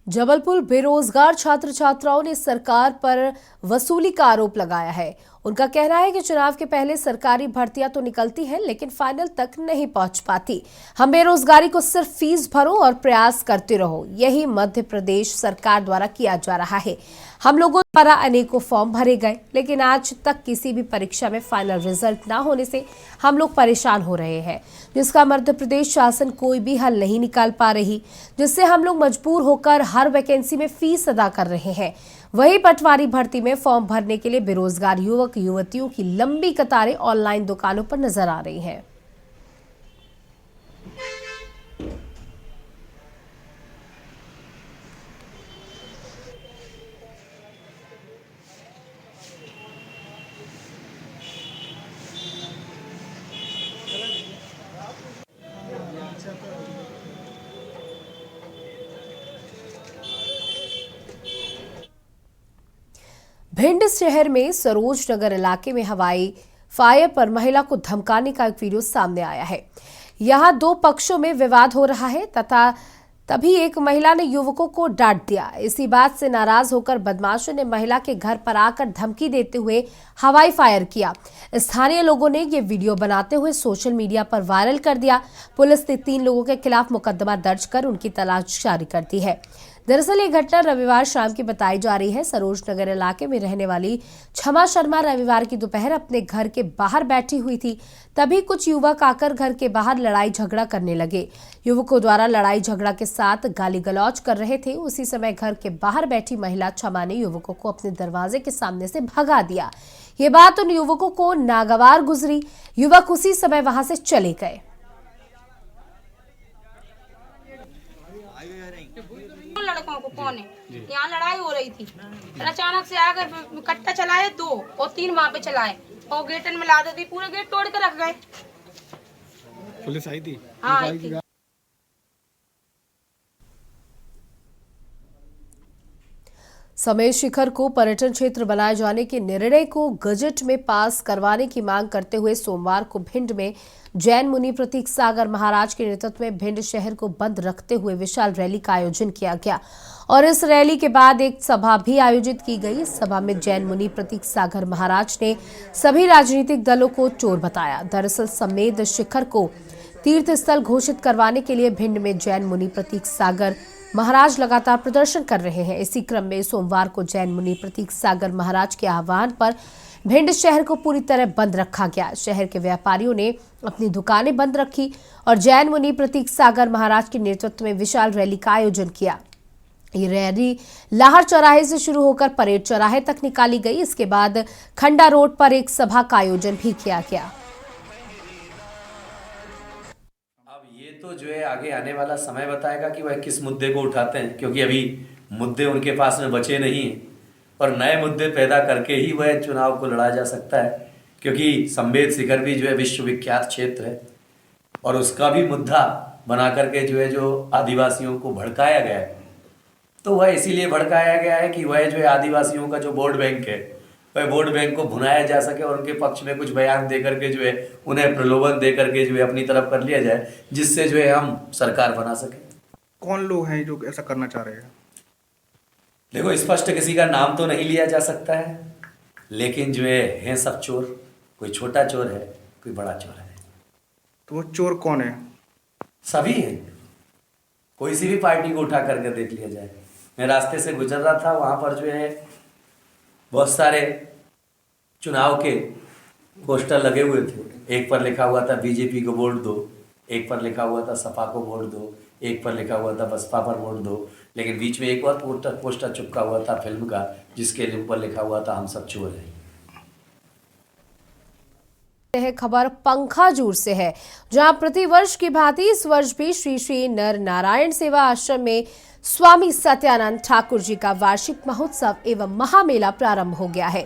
जबलपुर बेरोजगार छात्र छात्राओं ने सरकार पर वसूली का आरोप लगाया है। उनका कहना है कि चुनाव के पहले सरकारी भर्तियां तो निकलती हैं, लेकिन फाइनल तक नहीं पहुंच पाती। हम बेरोजगारी को सिर्फ फीस भरो और प्रयास करते रहो, यही मध्य प्रदेश सरकार द्वारा किया जा रहा है। हम लोगों द्वारा अनेकों फॉर्म भरे गए, लेकिन आज तक किसी भी परीक्षा में फाइनल रिजल्ट ना होने से हम लोग परेशान हो रहे हैं, जिसका मध्य प्रदेश शासन कोई भी हल नहीं निकाल पा रही, जिससे हम लोग मजबूर होकर हर वैकेंसी में फीस अदा कर रहे हैं। वही पटवारी भर्ती में फॉर्म भरने के लिए बेरोजगार युवक युवतियों की लंबी कतारें ऑनलाइन दुकानों पर नजर आ रही हैं। भिंड शहर में सरोज नगर इलाके में हवाई फायर पर महिला को धमकाने का एक वीडियो सामने आया है। यहां 2 पक्षों में विवाद हो रहा है तथा तभी एक महिला ने युवकों को डांट दिया। इसी बात से नाराज होकर बदमाशों ने महिला के घर पर आकर धमकी देते हुए हवाई फायर किया। स्थानीय लोगों ने ये वीडियो बनाते हुए सोशल मीडिया पर वायरल कर दिया। पुलिस ने 3 लोगों के खिलाफ मुकदमा दर्ज कर उनकी तलाश जारी कर दी है। दरअसल ये घटना रविवार शाम की बताई जा रही है। सरोज नगर इलाके में रहने वाली क्षमा शर्मा रविवार की दोपहर अपने घर के बाहर बैठी हुई थी, तभी कुछ युवक आकर घर के बाहर लड़ाई झगड़ा करने लगे। युवकों द्वारा लड़ाई झगड़ा के साथ गाली गलौज कर रहे थे। उसी समय घर के बाहर बैठी महिला क्षमा ने युवकों को अपने दरवाजे के सामने से भगा दिया। ये बात उन युवकों को नागवार गुजरी। युवक उसी समय वहां से चले गए। लड़कों को कौन है, यहाँ लड़ाई हो रही थी, फिर अचानक से आकर कट्टा चलाए 2 और 3 वहाँ पे चलाए और गेटन में ला दी, पूरे गेट तोड़ के रख गए। पुलिस आई थी? हाँ आई थी। समेत शिखर को पर्यटन क्षेत्र बनाए जाने के निर्णय को गजट में पास करवाने की मांग करते हुए सोमवार को भिंड में जैन मुनि प्रतीक सागर महाराज के नेतृत्व में भिंड शहर को बंद रखते हुए विशाल रैली का आयोजन किया गया और इस रैली के बाद एक सभा भी आयोजित की गई। इस सभा में जैन मुनि प्रतीक सागर महाराज ने सभी राजनीतिक दलों को चोर बताया। दरअसल समेत शिखर को तीर्थ स्थल घोषित करवाने के लिए भिंड में जैन मुनि प्रतीक सागर महाराज लगातार प्रदर्शन कर रहे हैं। इसी क्रम में सोमवार को जैन मुनि प्रतीक सागर महाराज के आह्वान पर भिंड शहर को पूरी तरह बंद रखा गया। शहर के व्यापारियों ने अपनी दुकानें बंद रखी और जैन मुनि प्रतीक सागर महाराज के नेतृत्व में विशाल रैली का आयोजन किया। ये रैली लाहर चौराहे से शुरू होकर परेड चौराहे तक निकाली गई। इसके बाद खंडा रोड पर एक सभा का आयोजन भी किया गया। ये तो जो है आगे आने वाला समय बताएगा कि वह किस मुद्दे को उठाते हैं, क्योंकि अभी मुद्दे उनके पास में बचे नहीं हैं और नए मुद्दे पैदा करके ही वह चुनाव को लड़ा जा सकता है। क्योंकि समेत शिखर भी जो है विश्वविख्यात क्षेत्र है और उसका भी मुद्दा बना करके जो है जो आदिवासियों को भड़काया गया है, तो वह इसीलिए भड़काया गया है कि वह जो है आदिवासियों का जो वोट बैंक है वह वोट बैंक को भुनाया जा सके और उनके पक्ष में कुछ बयान दे करके जो है उन्हें प्रलोभन दे करके जो है अपनी तरफ कर लिया जाए, जिससे जो है हम सरकार बना सके। कौन लोग हैं जो ऐसा करना चाह रहे हैं? देखो, स्पष्ट किसी का नाम तो नहीं लिया जा सकता है, लेकिन जो है सब चोर। कोई छोटा चोर है, कोई बड़ा चोर है। तो वो चोर कौन है? सभी हैं। कोई सी भी पार्टी को उठा करके देख लिया जाए। मैं रास्ते से गुजर रहा था, वहाँ पर जो है बहुत सारे चुनाव के पोस्टर लगे हुए थे। एक पर लिखा हुआ था बीजेपी को वोट दो, एक पर लिखा हुआ था सपा को वोट दो, एक पर लिखा हुआ था बसपा पर वोट दो, लेकिन बीच में एक और पोस्टर चिपका हुआ था फिल्म का, जिसके ऊपर लिखा हुआ था हम सब चोर हैं। खबर पंखाजूर से है, जहां प्रतिवर्ष की भांति इस वर्ष भी श्री श्री नर नारायण सेवा आश्रम में स्वामी सत्यानंद ठाकुर जी का वार्षिक महोत्सव एवं महामेला प्रारंभ हो गया है।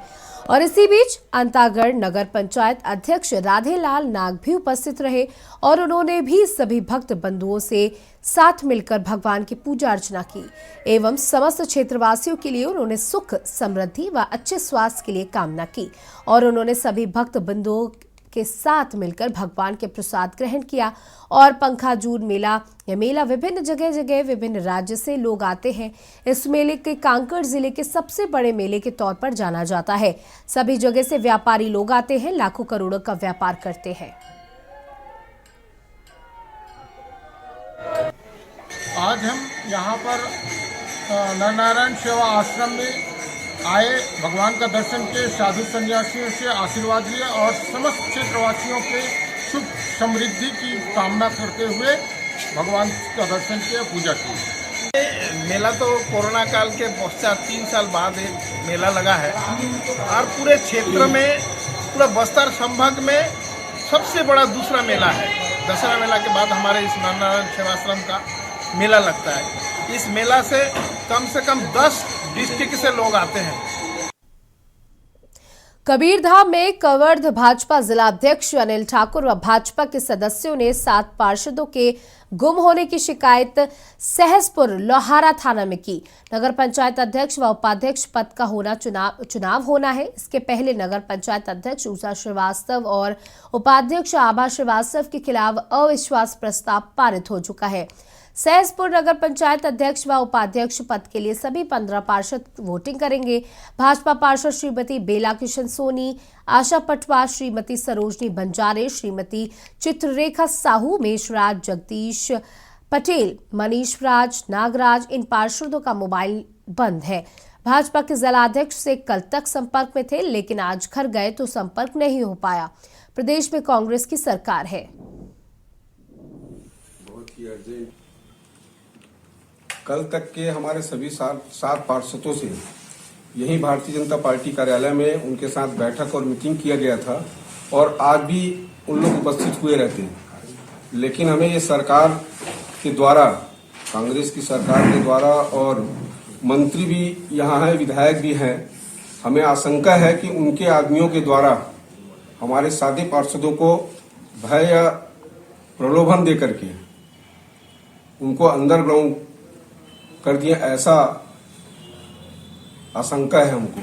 और इसी बीच अंतागढ़ नगर पंचायत अध्यक्ष राधेलाल नाग भी उपस्थित रहे और उन्होंने भी सभी भक्त बंधुओं से साथ मिलकर भगवान की पूजा अर्चना की एवं समस्त क्षेत्रवासियों के लिए उन्होंने सुख समृद्धि व अच्छे स्वास्थ्य के लिए कामना की और उन्होंने सभी भक्त बंधुओं के साथ मिलकर भगवान के प्रसाद ग्रहण किया। और पंखाजूर मेला, यह मेला विभिन्न जगह विभिन्न राज्य से लोग आते हैं। इस मेले के कांकेर जिले के सबसे बड़े मेले के तौर पर जाना जाता है। सभी जगह से व्यापारी लोग आते हैं, लाखों करोड़ों का व्यापार करते हैं। आज हम यहाँ पर नरनारायण सेवा आश्रम में आए, भगवान का दर्शन किए, साधु संन्यासियों से आशीर्वाद लिए और समस्त क्षेत्रवासियों के सुख समृद्धि की कामना करते हुए भगवान का दर्शन किया, पूजा की। मेला तो कोरोना काल के पश्चात 3 साल बाद एक मेला लगा है और पूरे क्षेत्र में, पूरा बस्तर संभाग में सबसे बड़ा दूसरा मेला है। दशहरा मेला के बाद हमारे इस नरनारायण सेवाश्रम का मेला लगता है। इस मेला से कम 10 डिस्ट्रिक्ट से लोग आते हैं। कबीरधाम में कवर्ध भाजपा जिलाध्यक्ष अनिल ठाकुर व भाजपा के सदस्यों ने 7 पार्षदों के गुम होने की शिकायत सहसपुर लोहारा थाना में की। नगर पंचायत अध्यक्ष व उपाध्यक्ष पद का चुनाव होना है। इसके पहले नगर पंचायत अध्यक्ष उषा श्रीवास्तव और उपाध्यक्ष आभा श्रीवास्तव के खिलाफ अविश्वास प्रस्ताव पारित हो चुका है। सहसपुर नगर पंचायत अध्यक्ष व उपाध्यक्ष पद के लिए सभी 15 पार्षद वोटिंग करेंगे। भाजपा पार्षद श्रीमती बेला किशन सोनी, आशा पटवा, श्रीमती सरोजनी बंजारे, श्रीमती चित्ररेखा साहू, मेषराज जगदीश पटेल, मनीष राज, नागराज, इन पार्षदों का मोबाइल बंद है। भाजपा के जिलाध्यक्ष से कल तक संपर्क में थे, लेकिन आज घर गए तो संपर्क नहीं हो पाया। प्रदेश में कांग्रेस की सरकार है। कल तक के हमारे सभी 7 पार्षदों से यही भारतीय जनता पार्टी कार्यालय में उनके साथ बैठक और मीटिंग किया गया था और आज भी उन लोग उपस्थित हुए रहते हैं। लेकिन हमें ये सरकार के द्वारा, कांग्रेस की सरकार के द्वारा, और मंत्री भी यहाँ हैं, विधायक भी हैं, हमें आशंका है कि उनके आदमियों के द्वारा हमारे सादे पार्षदों को भय या प्रलोभन दे करके उनको अंडरग्राउंड कर दिया, ऐसा आशंका है हमको।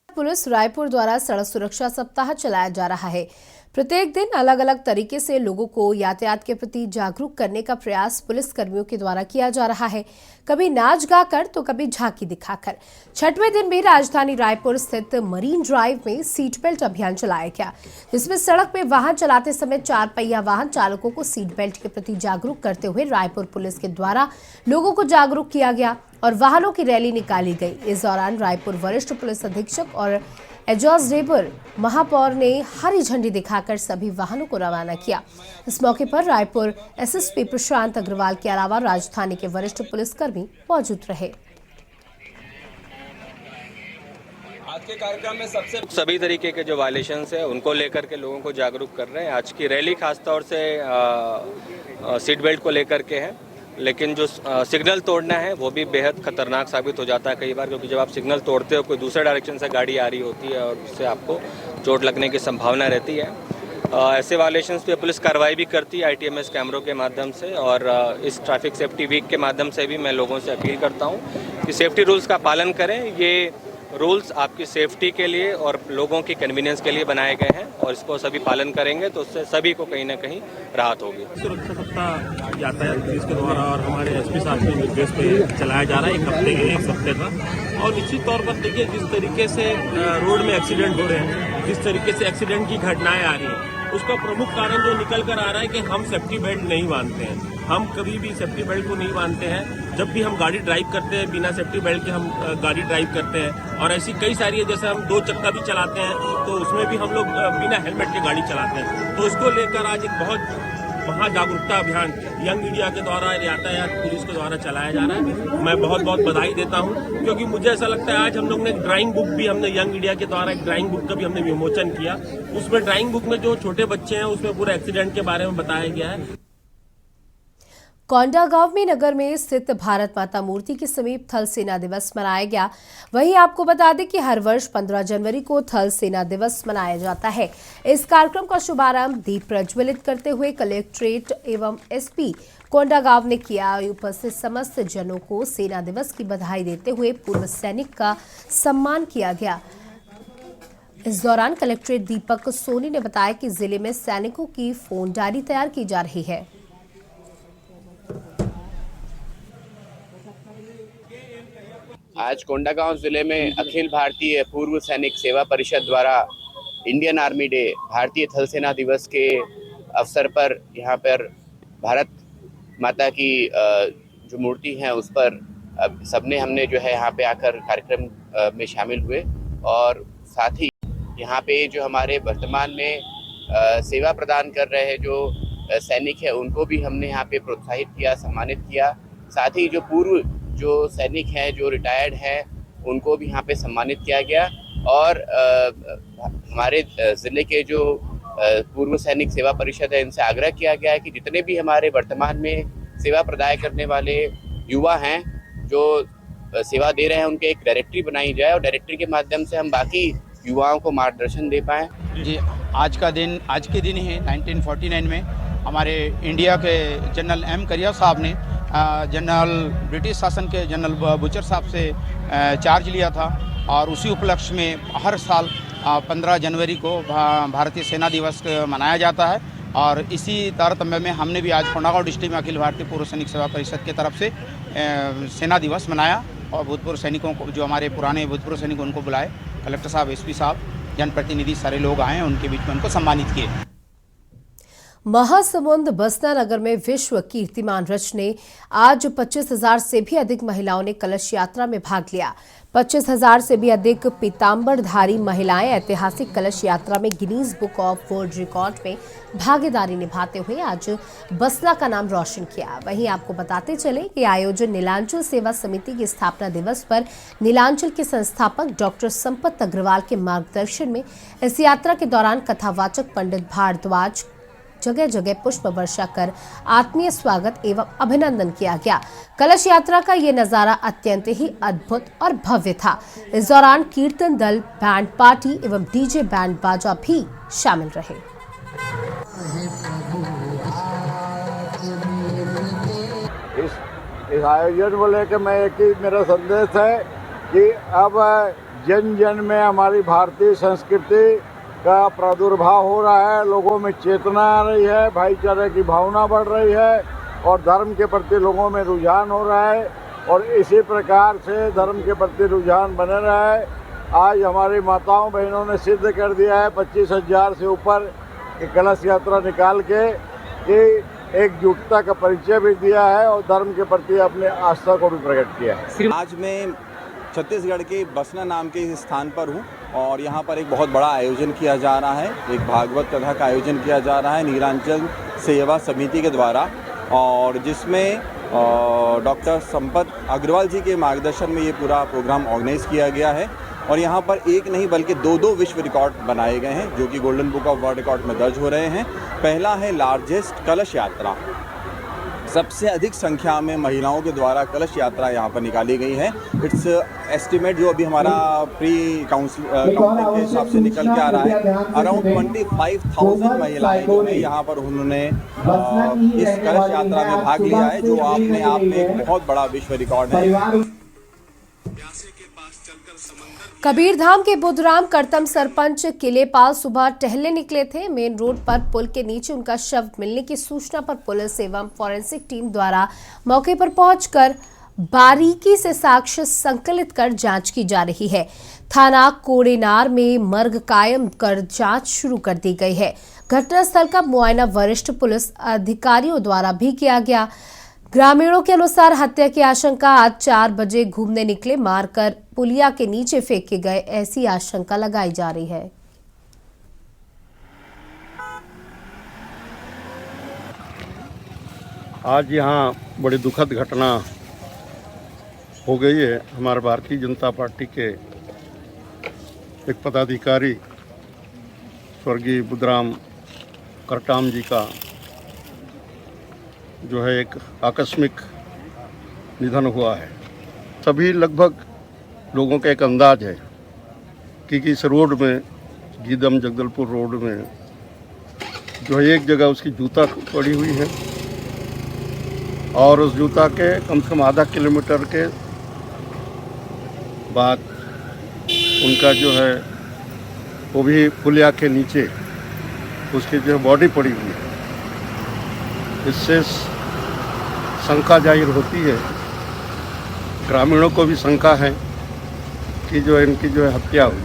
पुलिस रायपुर द्वारा सड़क सुरक्षा सप्ताह चलाया जा रहा है। प्रत्येक दिन अलग अलग तरीके से लोगों को यातायात के प्रति जागरूक करने का प्रयास पुलिस कर्मियों के द्वारा किया जा रहा है, कभी नाच गाकर तो कभी झांकी दिखाकर। 6वें दिन भी राजधानी रायपुर स्थित मरीन ड्राइव में सीट बेल्ट अभियान चलाया गया, जिसमें सड़क पर वाहन चलाते समय 4 पहिया वाहन चालकों को सीट बेल्ट के प्रति जागरूक करते हुए रायपुर पुलिस के द्वारा लोगों को जागरूक किया गया और वाहनों की रैली निकाली गई। इस दौरान रायपुर वरिष्ठ पुलिस अधीक्षक और एजाज रेबर महापौर ने हरी झंडी दिखाकर सभी वाहनों को रवाना किया। इस मौके पर रायपुर एसएसपी प्रशांत अग्रवाल के अलावा राजधानी के वरिष्ठ पुलिसकर्मी मौजूद रहे। आज के कार्यक्रम में सभी तरीके के जो वायलेशंस है उनको लेकर के लोगों को जागरूक कर रहे हैं। आज की रैली खासतौर से सीट बेल्ट को लेकर के है, लेकिन जो सिग्नल तोड़ना है वो भी बेहद खतरनाक साबित हो जाता है कई बार, क्योंकि जब आप सिग्नल तोड़ते हो कोई दूसरे डायरेक्शन से गाड़ी आ रही होती है और उससे आपको चोट लगने की संभावना रहती है। ऐसे वायलेशंस पे पुलिस कार्रवाई भी करती है ITMS कैमरों के माध्यम से, और इस ट्रैफिक सेफ्टी वीक के माध्यम से भी मैं लोगों से अपील करता हूँ कि सेफ्टी रूल्स का पालन करें। ये रूल्स आपकी सेफ्टी के लिए और लोगों की कन्वीनियंस के लिए बनाए गए हैं और इसको सभी पालन करेंगे तो उससे सभी को कहीं ना कहीं राहत होगी। सुरक्षा सप्ताह यातायात पुलिस के द्वारा और हमारे SP साहब के निर्देश पे चलाया जा रहा है, एक हफ्ते का। और निश्चित तौर पर देखिए, जिस तरीके से रोड में एक्सीडेंट हो रहे हैं, जिस तरीके से एक्सीडेंट की घटनाएं आ रही हैं, उसका प्रमुख कारण जो निकल कर आ रहा है कि हम सेफ्टी बेल्ट नहीं बांधते हैं। हम कभी भी सेफ्टी बेल्ट को नहीं बांधते हैं। जब भी हम गाड़ी ड्राइव करते हैं बिना सेफ्टी बेल्ट के हम गाड़ी ड्राइव करते हैं, और ऐसी कई सारी है, जैसे हम 2 चक्का भी चलाते हैं तो उसमें भी हम लोग बिना हेलमेट के गाड़ी चलाते हैं। तो इसको लेकर आज एक बहुत महाजागरूकता अभियान यंग इंडिया के द्वारा यातायात पुलिस के द्वारा चलाया जा रहा है। मैं बहुत बहुत बधाई देता हूं, क्योंकि मुझे ऐसा लगता है आज हम लोग ने एक ड्राइंग बुक भी, हमने यंग इंडिया के द्वारा एक ड्राइंग बुक का भी हमने विमोचन किया। उसमें ड्राइंग बुक में जो छोटे बच्चे हैं उसमें पूरे एक्सीडेंट के बारे में बताया गया है। कोंडागांव में नगर में स्थित भारत माता मूर्ति के समीप थल सेना दिवस मनाया गया। वहीं आपको बता दें कि हर वर्ष 15 जनवरी को थल सेना दिवस मनाया जाता है। इस कार्यक्रम का शुभारंभ दीप प्रज्वलित करते हुए कलेक्ट्रेट एवं SP कोंडागांव ने किया। उपस्थित समस्त जनों को सेना दिवस की बधाई देते हुए पूर्व सैनिक का सम्मान किया गया। इस दौरान कलेक्ट्रेट दीपक सोनी ने बताया कि जिले में सैनिकों की फोन डायरी तैयार की जा रही है। आज कोंडागांव जिले में अखिल भारतीय पूर्व सैनिक सेवा परिषद द्वारा इंडियन आर्मी डे, भारतीय थल सेना दिवस के अवसर पर यहाँ पर भारत माता की जो मूर्ति है उस पर सबने हमने जो है यहाँ पे आकर कार्यक्रम में शामिल हुए, और साथ ही यहाँ पे जो हमारे वर्तमान में सेवा प्रदान कर रहे जो सैनिक है उनको भी हमने यहाँ पे प्रोत्साहित किया, सम्मानित किया। साथ ही जो पूर्व जो सैनिक हैं जो रिटायर्ड हैं उनको भी यहाँ पे सम्मानित किया गया, और हमारे ज़िले के जो पूर्व सैनिक सेवा परिषद है इनसे आग्रह किया गया है कि जितने भी हमारे वर्तमान में सेवा प्रदान करने वाले युवा हैं जो सेवा दे रहे हैं उनके एक डायरेक्टरी बनाई जाए, और डायरेक्टरी के माध्यम से हम बाकी युवाओं को मार्गदर्शन दे पाएँ। जी, आज के दिन ही 1949 में हमारे इंडिया के जनरल M करियर साहब ने ब्रिटिश शासन के जनरल बुचर साहब से चार्ज लिया था, और उसी उपलक्ष्य में हर साल 15 जनवरी को भारतीय सेना दिवस मनाया जाता है। और इसी तारतम्य में हमने भी आज कोंडागांव डिस्ट्रिक्ट में अखिल भारतीय पूर्व सैनिक सेवा परिषद की तरफ से सेना दिवस मनाया, और भूतपूर्व सैनिकों को, जो हमारे पुराने भूतपूर्व सैनिक, उनको बुलाए। कलेक्टर साहब, SP साहब, जनप्रतिनिधि सारे लोग आए, उनके बीच में उनको सम्मानित किए। महासमुंद बसना नगर में विश्व कीर्तिमान रचने आज 25,000 से भी अधिक महिलाओं ने कलश यात्रा में भाग लिया। 25,000 से भी अधिक पीतांबरधारी महिलाएं ऐतिहासिक कलश यात्रा में Guinness book of world record में भागीदारी निभाते हुए आज बसना का नाम रोशन किया। वहीं आपको बताते चले कि आयोजन नीलांचल सेवा समिति की स्थापना दिवस पर नीलांचल के संस्थापक डॉक्टर संपत अग्रवाल के मार्गदर्शन में इस यात्रा के दौरान कथावाचक पंडित भारद्वाज जगह जगह पुष्प वर्षा कर आत्मीय स्वागत एवं अभिनंदन किया गया। कलश यात्रा का ये नजारा अत्यंत ही अद्भुत और भव्य था। इस दौरान कीर्तन दल, बैंड पार्टी एवं DJ बैंड बाजा भी शामिल रहे। इस आयोजन को लेकर मैं एक ही मेरा संदेश है कि अब जन जन में हमारी भारतीय संस्कृति का प्रादुर्भाव हो रहा है, लोगों में चेतना आ रही है, भाईचारे की भावना बढ़ रही है और धर्म के प्रति लोगों में रुझान हो रहा है और इसी प्रकार से धर्म के प्रति रुझान बने रहा है। आज हमारी माताओं बहनों ने सिद्ध कर दिया है 25,000 से ऊपर की कलश यात्रा निकाल के कि एकजुटता का परिचय भी दिया है और धर्म के प्रति अपने आस्था को भी प्रकट किया है। आज मैं छत्तीसगढ़ के बसना नाम के इस स्थान पर हूँ और यहाँ पर एक बहुत बड़ा आयोजन किया जा रहा है। एक भागवत कथा का आयोजन किया जा रहा है नीलांचल सेवा समिति के द्वारा और जिसमें डॉक्टर संपत अग्रवाल जी के मार्गदर्शन में ये पूरा प्रोग्राम ऑर्गेनाइज किया गया है और यहाँ पर एक नहीं बल्कि दो विश्व रिकॉर्ड बनाए गए हैं जो कि golden book of world record में दर्ज हो रहे हैं। पहला है लार्जेस्ट कलश यात्रा, सबसे अधिक संख्या में महिलाओं के द्वारा कलश यात्रा यहाँ पर निकाली गई है। इट्स एस्टिमेट जो अभी हमारा प्री काउंसिल के हिसाब से निकल के आ रहा है, अराउंड 25,000 महिलाएं जो है यहाँ पर उन्होंने इस कलश यात्रा में भाग लिया है जो अपने आप में एक बहुत बड़ा विश्व रिकॉर्ड है। कबीरधाम के बुधराम करतम सरपंच किलेपाल सुबह टहलने निकले थे। मेन रोड पर पुल के नीचे उनका शव मिलने की सूचना पर पुलिस एवं फॉरेंसिक टीम द्वारा मौके पर पहुंचकर बारीकी से साक्ष्य संकलित कर जांच की जा रही है। थाना कोड़ेनार में मर्ग कायम कर जांच शुरू कर दी गई है। घटनास्थल का मुआयना वरिष्ठ पुलिस अधिकारियों द्वारा भी किया गया। ग्रामीणों के अनुसार हत्या की आशंका आज 4 बजे घूमने निकले मारकर पुलिया के नीचे फेंके गए, ऐसी आशंका लगाई जा रही है। आज यहाँ बड़ी दुखद घटना हो गई है। हमारे भारतीय जनता पार्टी के एक पदाधिकारी स्वर्गीय बुधराम करटाम जी का जो है एक आकस्मिक निधन हुआ है। सभी लगभग लोगों का एक अंदाज है कि इस रोड में गीदम जगदलपुर रोड में जो है एक जगह उसकी जूता पड़ी हुई है और उस जूता के कम से कम आधा किलोमीटर के बाद उनका जो है वो भी पुलिया के नीचे उसकी जो बॉडी पड़ी हुई है। इससे शंका जाहिर होती है, ग्रामीणों को भी शंका है कि जो इनकी जो है हत्या हुई।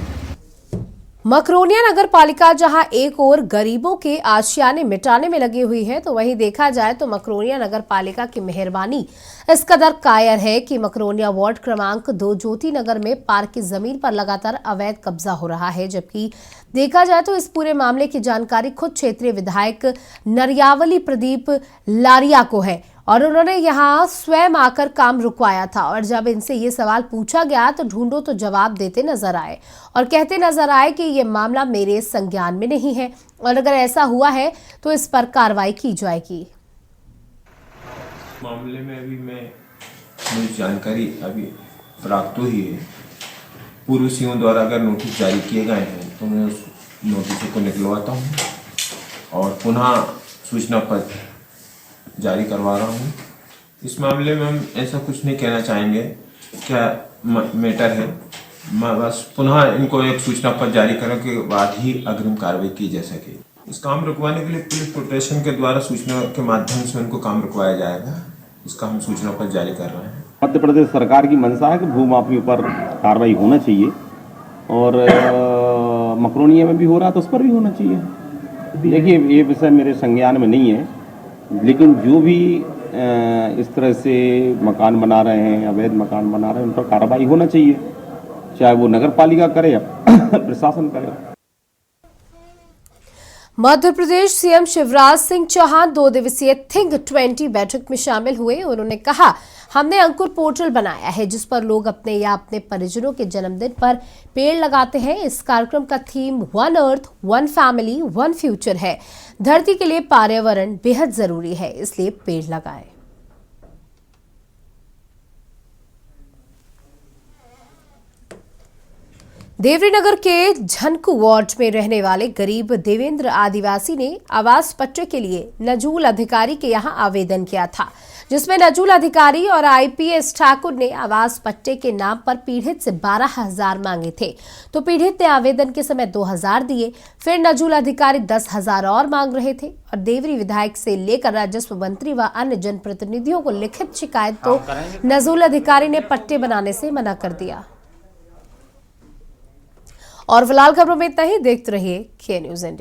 मकरोनिया नगर पालिका जहां एक ओर गरीबों के आशियाने मिटाने में लगी हुई है तो वहीं देखा जाए तो मकरोनिया नगर पालिका की मेहरबानी इस कदर कायर है कि मकरोनिया वार्ड क्रमांक 2 ज्योति नगर में पार्क की जमीन पर लगातार अवैध कब्जा हो रहा है। जबकि देखा जाए तो इस पूरे मामले की जानकारी खुद क्षेत्रीय विधायक नरियावली प्रदीप लारिया को है और उन्होंने यहां स्वयं आकर काम रुकवाया था। और जब इनसे ये सवाल पूछा गया तो ढूंढो तो जवाब देते नजर आए और कहते नजर आए कि ये मामला मेरे संज्ञान में नहीं है और अगर ऐसा हुआ है तो इस पर कार्रवाई की जाएगी। मामले में अभी मुझे जानकारी अभी प्राप्त हुई है। पूर्व सीओ द्वारा अगर नोटिस जारी किए गए हैं तो मैं उस नोटिस को निकलवाता हूँ और पुनः सूचना पत्र जारी करवा रहा हूँ। इस मामले में हम ऐसा कुछ नहीं कहना चाहेंगे क्या मैटर है, बस पुनः इनको एक सूचना पत्र जारी करने के बाद ही अग्रिम कार्रवाई की जा सके। इस काम रुकवाने के लिए पुलिस प्रोटेक्शन के द्वारा सूचना के माध्यम से उनको काम रुकवाया जाएगा। इसका हम सूचना पत्र जारी कर रहे हैं। मध्य प्रदेश सरकार की मंशा है कि भूमाफियों पर कार्रवाई होना चाहिए और मकरोनिया में भी हो रहा तो उस पर भी होना चाहिए। देखिए ये विषय मेरे संज्ञान में नहीं है, लेकिन जो भी इस तरह से मकान बना रहे हैं, अवैध मकान बना रहे हैं, उन पर कार्रवाई होना चाहिए, चाहे वो नगर पालिका करे या प्रशासन करे। मध्य प्रदेश सीएम शिवराज सिंह चौहान 2 दिवसीय थिंक 20 बैठक में शामिल हुए। उन्होंने कहा, हमने अंकुर पोर्टल बनाया है जिस पर लोग अपने या अपने परिजनों के जन्मदिन पर पेड़ लगाते हैं। इस कार्यक्रम का थीम 1 अर्थ 1 फैमिली 1 फ्यूचर है। धरती के लिए पर्यावरण बेहद जरूरी है, इसलिए पेड़ लगाएं। देवरीनगर के झनकू वार्ड में रहने वाले गरीब देवेंद्र आदिवासी ने आवास पट्टे के लिए नजूल अधिकारी के यहां आवेदन किया था। जिसमें नजूल अधिकारी और आईपीएस ठाकुर ने आवास पट्टे के नाम पर पीड़ित से 12,000 मांगे थे, तो पीड़ित ने आवेदन के समय 2,000 दिए। फिर नजूल अधिकारी 10,000 और मांग रहे थे और देवरी विधायक से लेकर राजस्व मंत्री व अन्य जनप्रतिनिधियों को लिखित शिकायत तो नजूल अधिकारी ने पट्टे बनाने से मना कर दिया। और फिलहाल खबरों में इतना ही। देखते रहिए के न्यूज़ इंडिया।